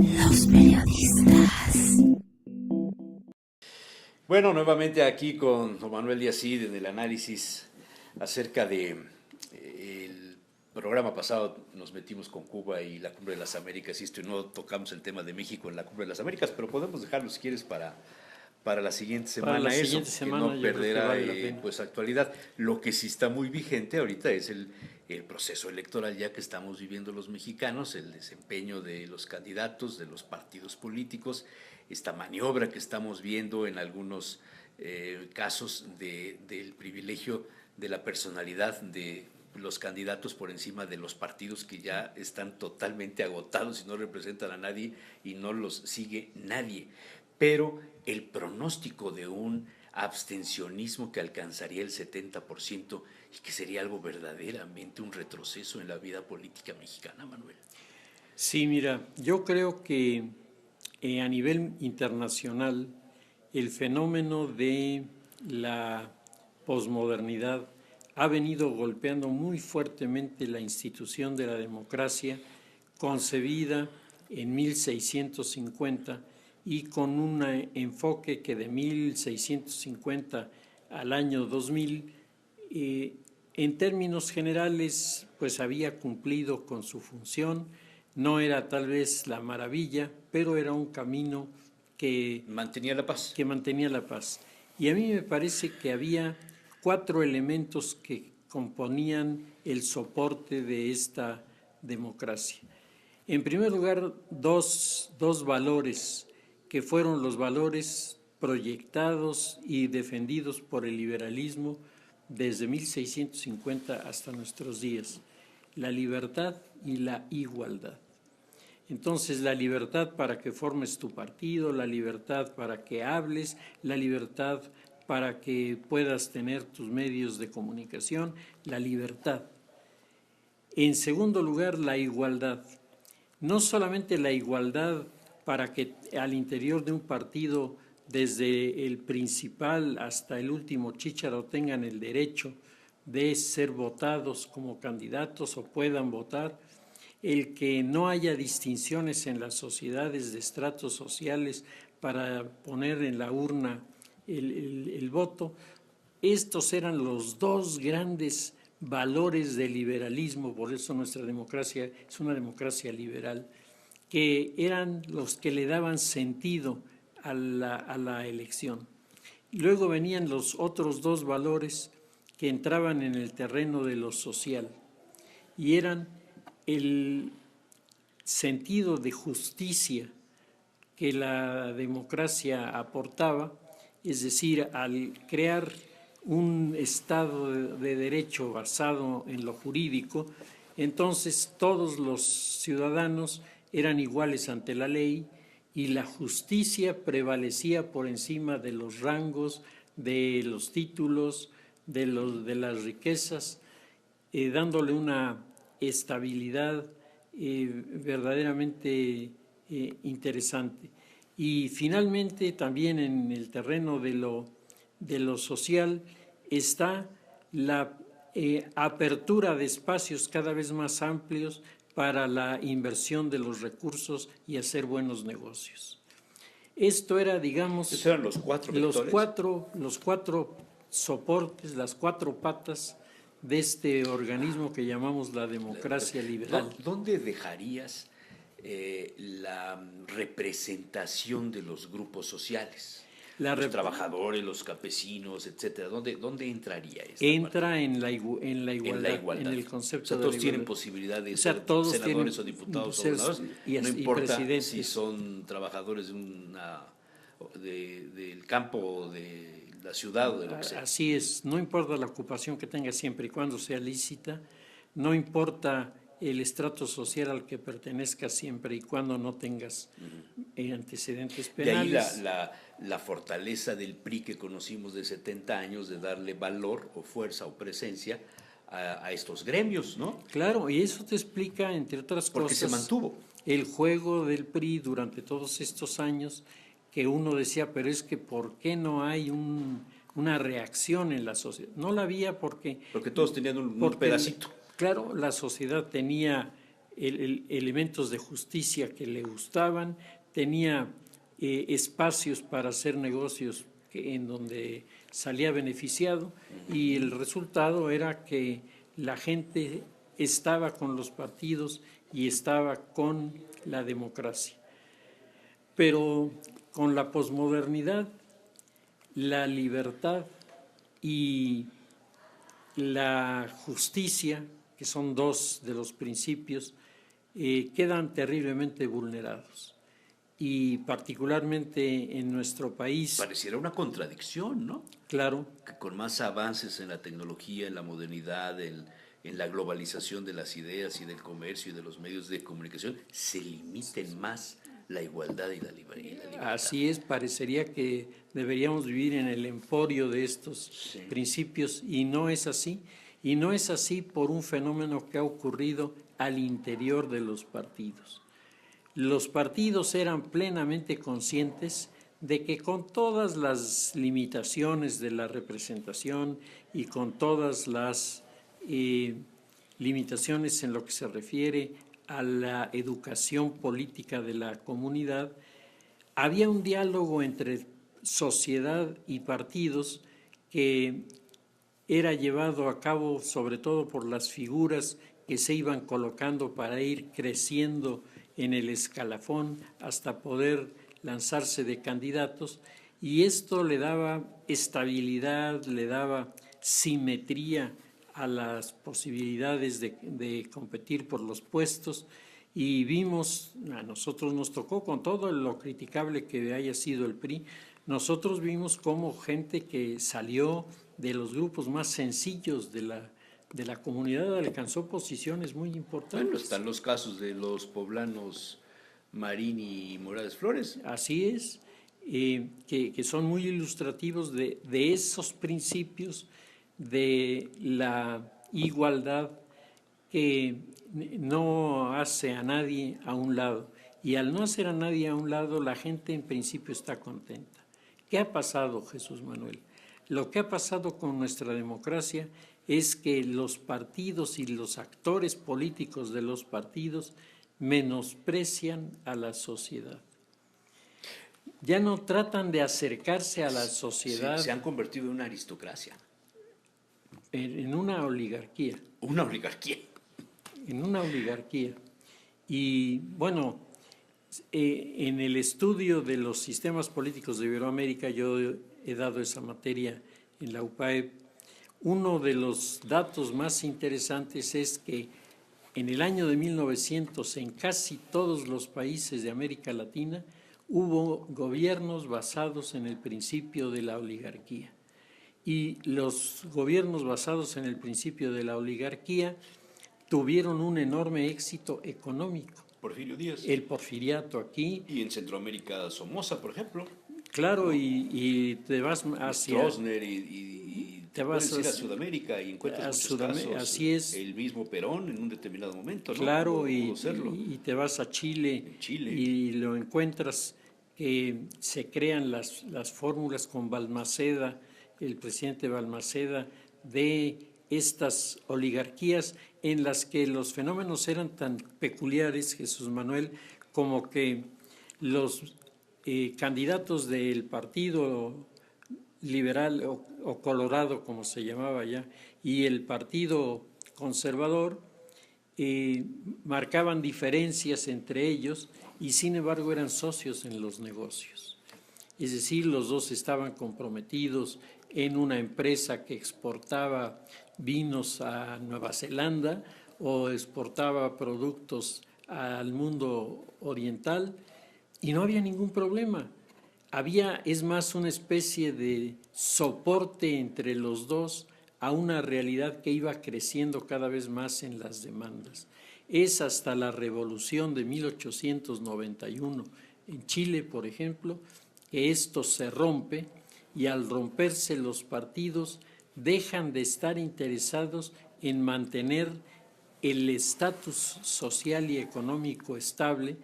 Los periodistas. Bueno, nuevamente aquí con Juan Manuel Díaz Cid en el análisis acerca de el programa pasado nos metimos con Cuba y la Cumbre de las Américas y no tocamos el tema de México en la Cumbre de las Américas, pero podemos dejarlo si quieres para la siguiente semana, para la siguiente que semana, no yo creo que perderá vale la pena. pues actualidad. Lo que sí está muy vigente ahorita es el proceso electoral ya que estamos viviendo los mexicanos, el desempeño de los candidatos, de los partidos políticos, esta maniobra que estamos viendo en algunos casos del privilegio de la personalidad de los candidatos por encima de los partidos que ya están totalmente agotados y no representan a nadie y no los sigue nadie. Pero el pronóstico de un abstencionismo que alcanzaría el 70% y que sería algo verdaderamente un retroceso en la vida política mexicana, Manuel. Sí, mira, yo creo que a nivel internacional el fenómeno de la posmodernidad ha venido golpeando muy fuertemente la institución de la democracia concebida en 1650 y con un enfoque que de 1650 al año 2000 en términos generales pues había cumplido con su función. No era tal vez la maravilla, pero era un camino que mantenía la paz. Y a mí me parece que había 4 elementos que componían el soporte de esta democracia. En primer lugar, dos valores que fueron los valores proyectados y defendidos por el liberalismo desde 1650 hasta nuestros días: la libertad y la igualdad. Entonces, la libertad para que formes tu partido, la libertad para que hables, la libertad para que puedas tener tus medios de comunicación, la libertad. En segundo lugar, la igualdad. No solamente la igualdad para que al interior de un partido, desde el principal hasta el último chícharo, tengan el derecho de ser votados como candidatos o puedan votar, el que no haya distinciones en las sociedades de estratos sociales para poner en la urna el voto. Estos eran los 2 grandes valores del liberalismo, por eso nuestra democracia es una democracia liberal, que eran los que le daban sentido a la elección. Luego venían los otros 2 valores que entraban en el terreno de lo social y eran el sentido de justicia que la democracia aportaba, es decir, al crear un Estado de derecho basado en lo jurídico, entonces todos los ciudadanos eran iguales ante la ley y la justicia prevalecía por encima de los rangos, de los títulos, de las riquezas, dándole una estabilidad verdaderamente interesante. Y finalmente también en el terreno de lo social está la apertura de espacios cada vez más amplios para la inversión de los recursos y hacer buenos negocios. Esto era, digamos, ¿Esos eran los 4 vectores? Los cuatro soportes, las 4 patas de este organismo que llamamos la democracia liberal. ¿Dónde dejarías la representación de los grupos sociales? Los trabajadores, los campesinos, etcétera. ¿Dónde entraría esto? Entra en la igualdad, en el concepto de la igualdad. Todos tienen posibilidad de ser senadores o diputados o gobernadores. No importa si son trabajadores del campo o de la ciudad o de lo que sea. Así es, no importa la ocupación que tenga siempre y cuando sea lícita, no importa el estrato social al que pertenezcas siempre y cuando no tengas antecedentes penales. De ahí la fortaleza del PRI que conocimos de 70 años de darle valor o fuerza o presencia a estos gremios, ¿no? Claro, y eso te explica, entre otras Porque cosas, se mantuvo el juego del PRI durante todos estos años, que uno decía, pero es que ¿por qué no hay una reacción en la sociedad? No la había porque todos tenían un pedacito. Claro, la sociedad tenía elementos de justicia que le gustaban, tenía espacios para hacer negocios en donde salía beneficiado, y el resultado era que la gente estaba con los partidos y estaba con la democracia. Pero con la posmodernidad, la libertad y la justicia, que son dos de los principios, quedan terriblemente vulnerados. Y particularmente en nuestro país. Pareciera una contradicción, ¿no? Claro. Que con más avances en la tecnología, en la modernidad, en la globalización de las ideas y del comercio y de los medios de comunicación, se limiten más la igualdad y la libertad. Así es, parecería que deberíamos vivir en el emporio de estos principios, y no es así. Y no es así por un fenómeno que ha ocurrido al interior de los partidos. Los partidos eran plenamente conscientes de que con todas las limitaciones de la representación y con todas las limitaciones en lo que se refiere a la educación política de la comunidad, había un diálogo entre sociedad y partidos que era llevado a cabo sobre todo por las figuras que se iban colocando para ir creciendo en el escalafón hasta poder lanzarse de candidatos, y esto le daba estabilidad, le daba simetría a las posibilidades de competir por los puestos. Y vimos, a nosotros nos tocó, con todo lo criticable que haya sido el PRI, nosotros vimos cómo gente que salió de los grupos más sencillos de la comunidad alcanzó posiciones muy importantes. Bueno, están los casos de los poblanos Marín y Morales Flores. Así es, que son muy ilustrativos de esos principios de la igualdad que no hace a nadie a un lado. Y al no hacer a nadie a un lado, la gente en principio está contenta. ¿Qué ha pasado, Jesús Manuel? Lo que ha pasado con nuestra democracia es que los partidos y los actores políticos de los partidos menosprecian a la sociedad. Ya no tratan de acercarse a la sociedad. Se han convertido en una aristocracia. En una oligarquía. Una oligarquía. En una oligarquía. Y bueno, en el estudio de los sistemas políticos de Iberoamérica, yo he dado esa materia en la UPAEP. Uno de los datos más interesantes es que en el año de 1900, en casi todos los países de América Latina, hubo gobiernos basados en el principio de la oligarquía. Y los gobiernos basados en el principio de la oligarquía tuvieron un enorme éxito económico. Porfirio Díaz. El porfiriato aquí. Y en Centroamérica, Somoza, por ejemplo. Claro, y te vas hacia... Stroessner y te vas a ir a Sudamérica y encuentras muchos casos. Así es. El mismo Perón en un determinado momento, ¿no? Claro, y te vas a Chile, y lo encuentras que se crean las fórmulas con Balmaceda, el presidente Balmaceda, de estas oligarquías en las que los fenómenos eran tan peculiares, Jesús Manuel, como que los candidatos del Partido Liberal o Colorado, como se llamaba ya, y el Partido Conservador marcaban diferencias entre ellos y sin embargo eran socios en los negocios. Es decir, los dos estaban comprometidos en una empresa que exportaba vinos a Nueva Zelanda o exportaba productos al mundo oriental, y no había ningún problema. Había, es más, una especie de soporte entre los dos a una realidad que iba creciendo cada vez más en las demandas. Es hasta la revolución de 1891 en Chile, por ejemplo, que esto se rompe, y al romperse los partidos dejan de estar interesados en mantener el estatus social y económico estable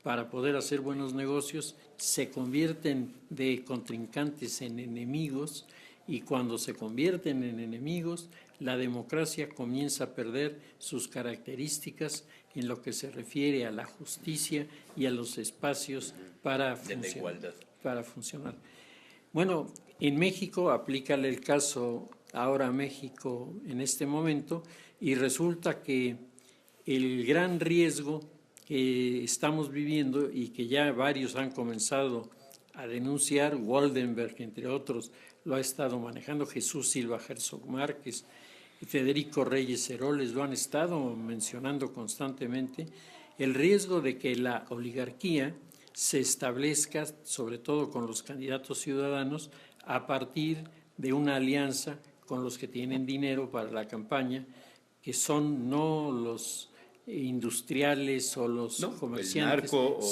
para poder hacer buenos negocios, se convierten de contrincantes en enemigos, y cuando se convierten en enemigos, la democracia comienza a perder sus características en lo que se refiere a la justicia y a los espacios para De la igualdad. para funcionar. Bueno, en México, aplícale el caso ahora a México en este momento, y resulta que el gran riesgo que estamos viviendo y que ya varios han comenzado a denunciar, Waldenberg, entre otros, lo ha estado manejando, Jesús Silva Herzog Márquez, Federico Reyes Heroles lo han estado mencionando constantemente, el riesgo de que la oligarquía se establezca, sobre todo con los candidatos ciudadanos, a partir de una alianza con los que tienen dinero para la campaña, que son no los industriales o los comerciantes,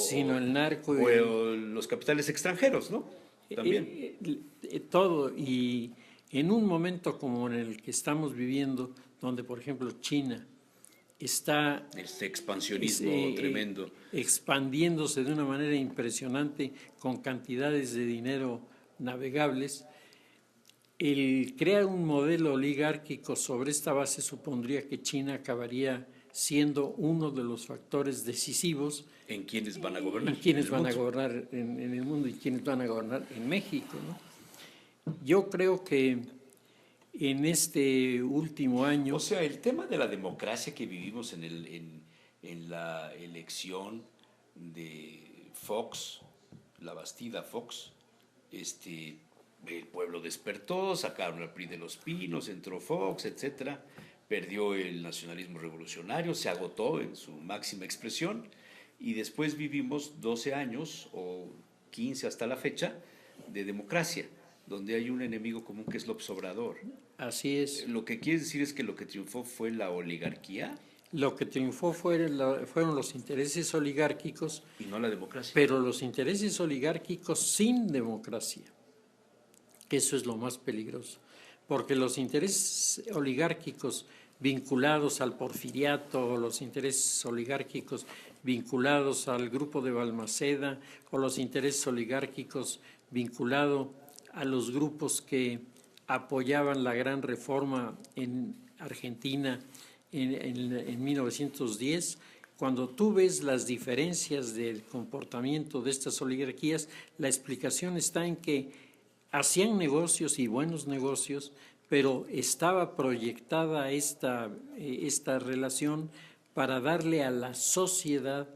sino el narco o los capitales extranjeros, ¿no? También. Todo. Y en un momento como en el que estamos viviendo, donde por ejemplo China está Este expansionismo tremendo. expandiéndose de una manera impresionante con cantidades de dinero navegables, el crear un modelo oligárquico sobre esta base supondría que China acabaría siendo uno de los factores decisivos en quienes van a gobernar. En quienes van a gobernar en el mundo y quienes van a gobernar en México, ¿no? Yo creo que en este último año... O sea, el tema de la democracia que vivimos en la elección de Fox, la Bastida Fox, el pueblo despertó, sacaron al PRI de los Pinos, entró Fox, etcétera, perdió el nacionalismo revolucionario, se agotó en su máxima expresión, y después vivimos 12 años o 15 hasta la fecha de democracia, donde hay un enemigo común que es López Obrador. Así es. Lo que quiere decir es que lo que triunfó fue la oligarquía. Lo que triunfó fueron los intereses oligárquicos. Y no la democracia. Pero los intereses oligárquicos sin democracia. Eso es lo más peligroso. Porque los intereses oligárquicos vinculados al porfiriato, o los intereses oligárquicos vinculados al grupo de Balmaceda, o los intereses oligárquicos vinculados a los grupos que apoyaban la gran reforma en Argentina en 1910, cuando tú ves las diferencias del comportamiento de estas oligarquías, la explicación está en que hacían negocios y buenos negocios, pero estaba proyectada esta relación para darle a la sociedad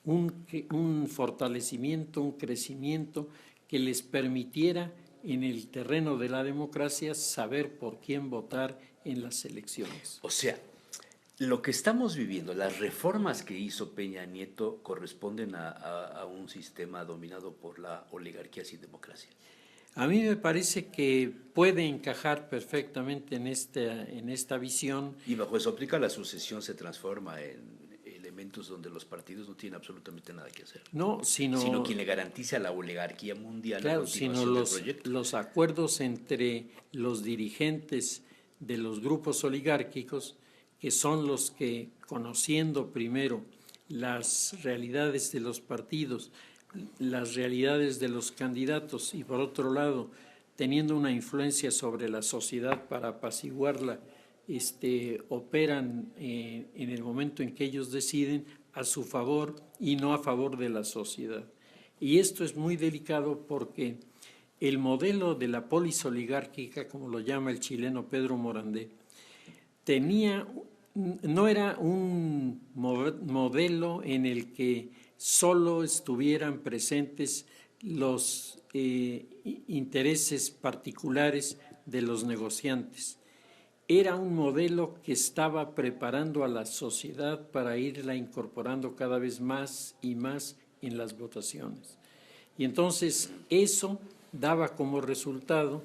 un fortalecimiento, un crecimiento que les permitiera en el terreno de la democracia saber por quién votar en las elecciones. O sea, lo que estamos viviendo, las reformas que hizo Peña Nieto corresponden a un sistema dominado por la oligarquía sin democracia. A mí me parece que puede encajar perfectamente en esta visión. Y bajo esa óptica la sucesión se transforma en elementos donde los partidos no tienen absolutamente nada que hacer. No, sino quien le garantiza a la oligarquía mundial claro, la continuación sino del proyecto. los acuerdos entre los dirigentes de los grupos oligárquicos, que son los que, conociendo primero las realidades de los partidos, las realidades de los candidatos y por otro lado teniendo una influencia sobre la sociedad para apaciguarla, operan en el momento en que ellos deciden a su favor y no a favor de la sociedad. Y esto es muy delicado porque el modelo de la polis oligárquica, como lo llama el chileno Pedro Morandé, no era un modelo en el que solo estuvieran presentes los intereses particulares de los negociantes. Era un modelo que estaba preparando a la sociedad para irla incorporando cada vez más y más en las votaciones. Y entonces eso daba como resultado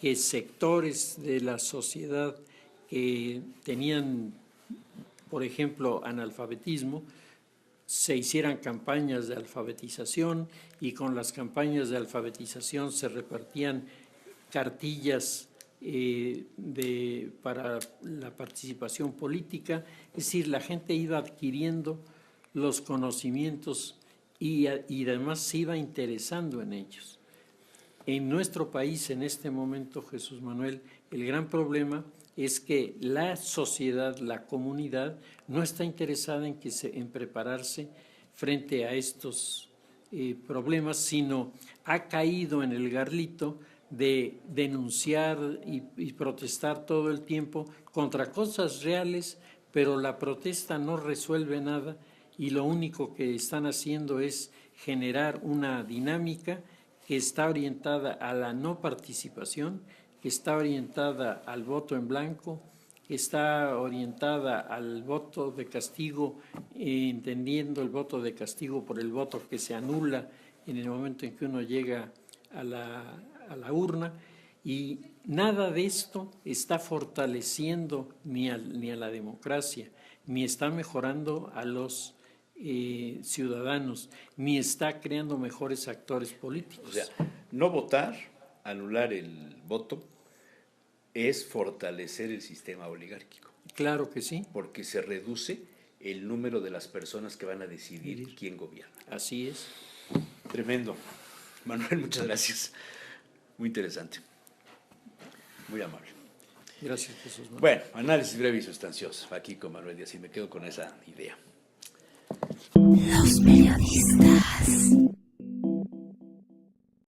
que sectores de la sociedad que tenían, por ejemplo, analfabetismo, se hicieran campañas de alfabetización y con las campañas de alfabetización se repartían cartillas para la participación política, es decir, la gente iba adquiriendo los conocimientos y además se iba interesando en ellos. En nuestro país, en este momento, Jesús Manuel, el gran problema es que la sociedad, la comunidad, no está interesada en prepararse frente a estos problemas, sino ha caído en el garlito de denunciar y protestar todo el tiempo contra cosas reales, pero la protesta no resuelve nada y lo único que están haciendo es generar una dinámica que está orientada a la no participación, que está orientada al voto en blanco, que está orientada al voto de castigo, entendiendo el voto de castigo por el voto que se anula en el momento en que uno llega a la urna, y nada de esto está fortaleciendo ni a la democracia, ni está mejorando a los ciudadanos, ni está creando mejores actores políticos. O sea, no votar, anular el voto, es fortalecer el sistema oligárquico. Claro que sí. Porque se reduce el número de las personas que van a decidir quién gobierna. Así es. Tremendo. Manuel, muchas gracias. Muy interesante. Muy amable. Gracias, Jesús Manuel. Bueno, análisis breve y sustancioso. Aquí con Manuel Díaz y me quedo con esa idea. Los periodistas.